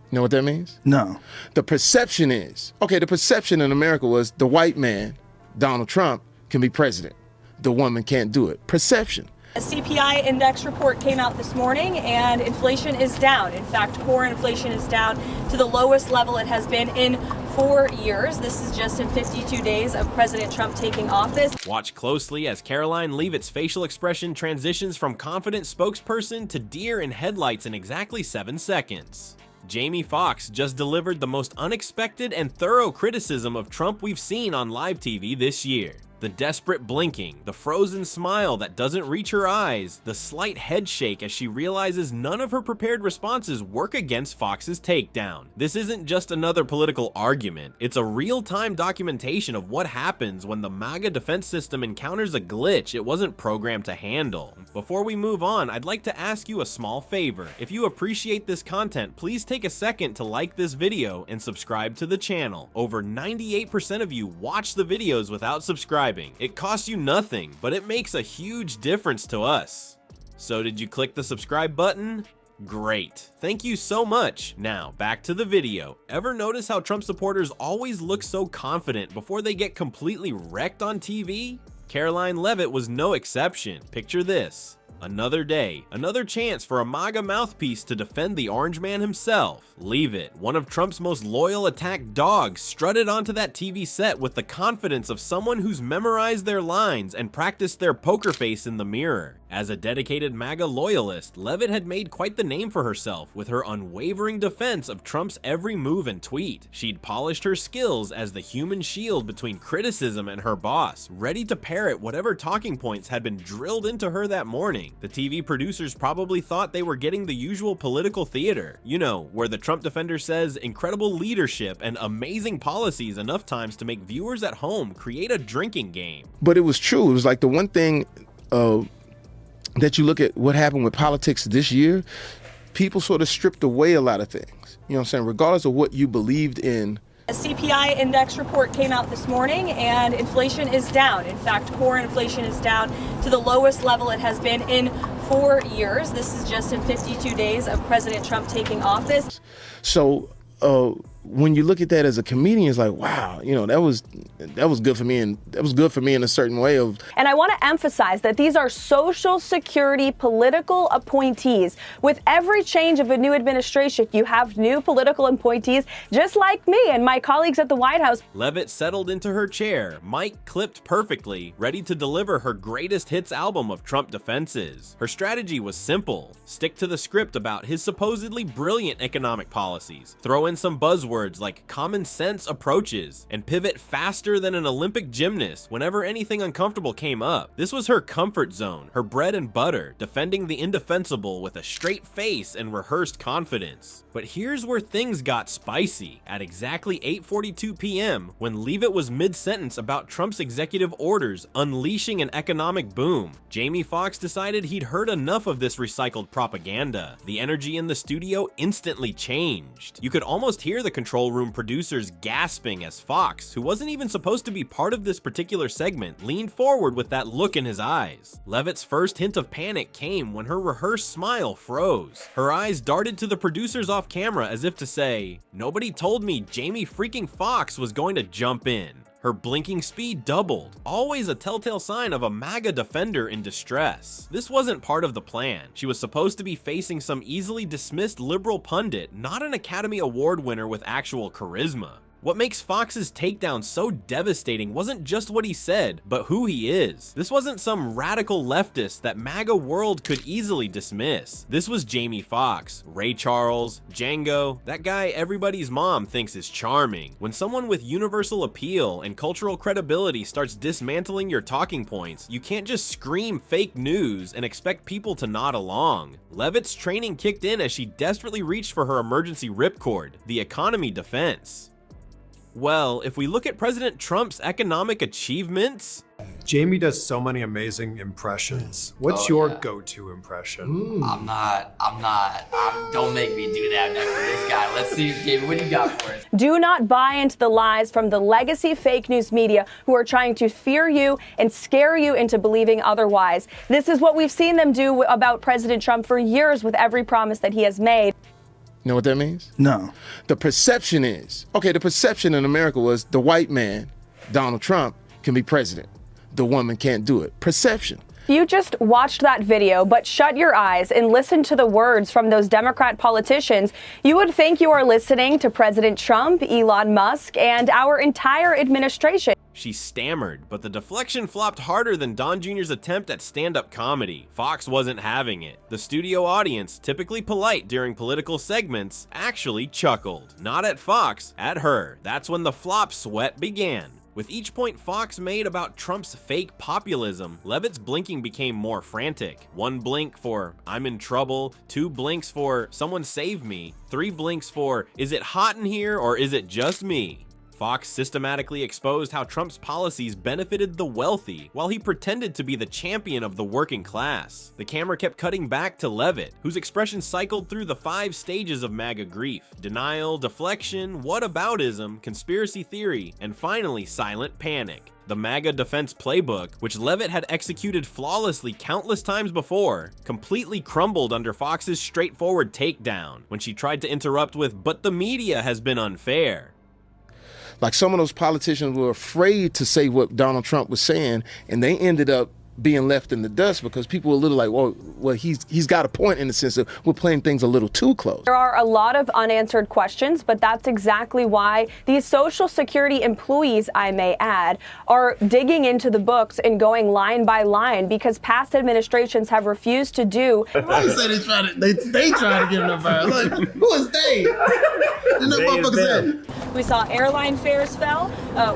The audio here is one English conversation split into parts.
You know what that means? No. The perception is, okay, the perception in America was the white man, Donald Trump, can be president. The woman can't do it. Perception. A CPI index report came out this morning and inflation is down. In fact, core inflation is down to the lowest level it has been in 4 years. This is just in 52 days of President Trump taking office. Watch closely as Karoline Leavitt's facial expression transitions from confident spokesperson to deer in headlights in exactly 7 seconds. Jamie Foxx just delivered the most unexpected and thorough criticism of Trump we've seen on live TV this year. The desperate blinking, the frozen smile that doesn't reach her eyes, the slight head shake as she realizes none of her prepared responses work against Fox's takedown. This isn't just another political argument, it's a real-time documentation of what happens when the MAGA defense system encounters a glitch it wasn't programmed to handle. Before we move on, I'd like to ask you a small favor. If you appreciate this content, please take a second to like this video and subscribe to the channel. Over 98% of you watch the videos without subscribing. It costs you nothing, but it makes a huge difference to us. So did you click the subscribe button? Great. Thank you so much. Now, back to the video. Ever notice how Trump supporters always look so confident before they get completely wrecked on TV? Karoline Leavitt was no exception. Picture this. Another day, another chance for a MAGA mouthpiece to defend the orange man himself. Leavitt, one of Trump's most loyal attack dogs, strutted onto that TV set with the confidence of someone who's memorized their lines and practiced their poker face in the mirror. As a dedicated MAGA loyalist, Leavitt had made quite the name for herself with her unwavering defense of Trump's every move and tweet. She'd polished her skills as the human shield between criticism and her boss, ready to parrot whatever talking points had been drilled into her that morning. The TV producers probably thought they were getting the usual political theater, you know, where the Trump defender says incredible leadership and amazing policies enough times to make viewers at home create a drinking game. But it was true. It was like the one thing that you look at what happened with politics this year, people sort of stripped away a lot of things. You know what I'm saying? Regardless of what you believed in. A CPI index report came out this morning and inflation is down. In fact, core inflation is down to the lowest level it has been in 4 years. This is just in 52 days of President Trump taking office. So when you look at that as a comedian, it's like, wow, you know, that was good for me, and that was good for me in a certain way of. And I want to emphasize that these are Social Security political appointees. With every change of a new administration, you have new political appointees, just like me and my colleagues at the White House. Leavitt settled into her chair, mic clipped perfectly, ready to deliver her greatest hits album of Trump defenses. Her strategy was simple: stick to the script about his supposedly brilliant economic policies, throw in some buzzwords like common sense approaches, and pivot faster than an Olympic gymnast whenever anything uncomfortable came up. This was her comfort zone, her bread and butter, defending the indefensible with a straight face and rehearsed confidence. But here's where things got spicy. At exactly 8:42 p.m., when Leavitt was mid-sentence about Trump's executive orders unleashing an economic boom, Jamie Foxx decided he'd heard enough of this recycled propaganda. The energy in the studio instantly changed. You could almost hear the control room producers gasping as Foxx, who wasn't even supposed to be part of this particular segment, leaned forward with that look in his eyes. Leavitt's first hint of panic came when her rehearsed smile froze. Her eyes darted to the producers off camera as if to say, "Nobody told me Jamie freaking Foxx was going to jump in." Her blinking speed doubled, always a telltale sign of a MAGA defender in distress. This wasn't part of the plan. She was supposed to be facing some easily dismissed liberal pundit, not an Academy Award winner with actual charisma. What makes Fox's takedown so devastating wasn't just what he said, but who he is. This wasn't some radical leftist that MAGA world could easily dismiss. This was Jamie Foxx, Ray Charles, Django, that guy everybody's mom thinks is charming. When someone with universal appeal and cultural credibility starts dismantling your talking points, you can't just scream fake news and expect people to nod along. Leavitt's training kicked in as she desperately reached for her emergency ripcord, the economy defense. Well, if we look at President Trump's economic achievements... Jamie does so many amazing impressions. What's your go-to impression? Don't make me do that next to this guy. Let's see, Jamie, what do you got for us? Do not buy into the lies from the legacy fake news media who are trying to fear you and scare you into believing otherwise. This is what we've seen them do about President Trump for years with every promise that he has made. You know what that means? No. The perception is, okay, the perception in America was the white man, Donald Trump, can be president. The woman can't do it. Perception. You just watched that video, but shut your eyes and listen to the words from those Democrat politicians. You would think you are listening to President Trump, Elon Musk, and our entire administration. She stammered, but the deflection flopped harder than Don Jr.'s attempt at stand-up comedy. Fox wasn't having it. The studio audience, typically polite during political segments, actually chuckled. Not at Fox, at her. That's when the flop sweat began. With each point Fox made about Trump's fake populism, Leavitt's blinking became more frantic. 1 blink for, I'm in trouble, 2 blinks for, someone save me, 3 blinks for, is it hot in here or is it just me? Fox systematically exposed how Trump's policies benefited the wealthy, while he pretended to be the champion of the working class. The camera kept cutting back to Leavitt, whose expression cycled through the 5 stages of MAGA grief: denial, deflection, whataboutism, conspiracy theory, and finally silent panic. The MAGA defense playbook, which Leavitt had executed flawlessly countless times before, completely crumbled under Fox's straightforward takedown when she tried to interrupt with, "But the media has been unfair." Like, some of those politicians were afraid to say what Donald Trump was saying, and they ended up being left in the dust because people were a little like, well, he's got a point, in the sense of we're playing things a little too close. There are a lot of unanswered questions, but that's exactly why these Social Security employees, I may add, are digging into the books and going line by line, because past administrations have refused to do. Why you say they try to get enough fire? Like, who is they? You know, motherfuckers said. We saw airline fares fell.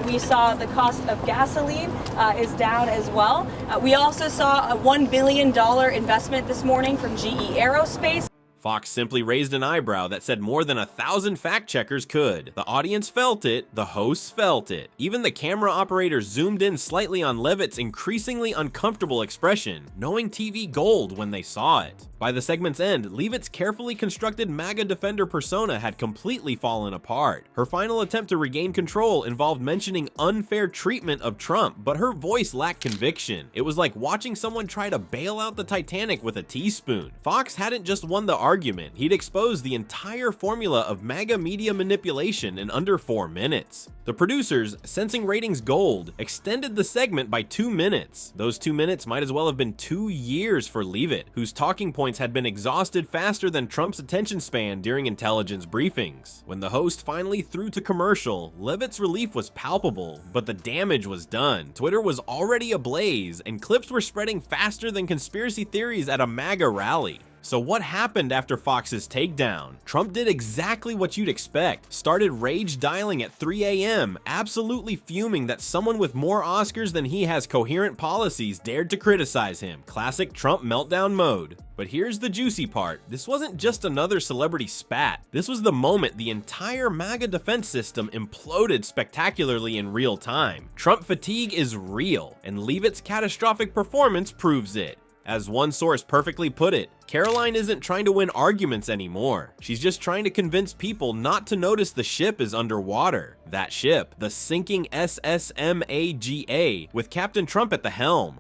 We saw the cost of gasoline is down as well. We also saw a $1 billion investment this morning from GE Aerospace. Fox simply raised an eyebrow that said more than 1,000 fact-checkers could. The audience felt it, the hosts felt it. Even the camera operator zoomed in slightly on Leavitt's increasingly uncomfortable expression, knowing TV gold when they saw it. By the segment's end, Leavitt's carefully constructed MAGA defender persona had completely fallen apart. Her final attempt to regain control involved mentioning unfair treatment of Trump, but her voice lacked conviction. It was like watching someone try to bail out the Titanic with a teaspoon. Fox hadn't just won the argument, he'd exposed the entire formula of MAGA media manipulation in under 4 minutes. The producers, sensing ratings gold, extended the segment by 2 minutes. Those 2 minutes might as well have been 2 years for Leavitt, whose talking points had been exhausted faster than Trump's attention span during intelligence briefings. When the host finally threw to commercial, Leavitt's relief was palpable, but the damage was done. Twitter was already ablaze, and clips were spreading faster than conspiracy theories at a MAGA rally. So what happened after Fox's takedown? Trump did exactly what you'd expect. Started rage dialing at 3 a.m., absolutely fuming that someone with more Oscars than he has coherent policies dared to criticize him. Classic Trump meltdown mode. But here's the juicy part. This wasn't just another celebrity spat. This was the moment the entire MAGA defense system imploded spectacularly in real time. Trump fatigue is real, and Leavitt's catastrophic performance proves it. As one source perfectly put it, Karoline isn't trying to win arguments anymore. She's just trying to convince people not to notice the ship is underwater. That ship, the sinking SS MAGA, with Captain Trump at the helm.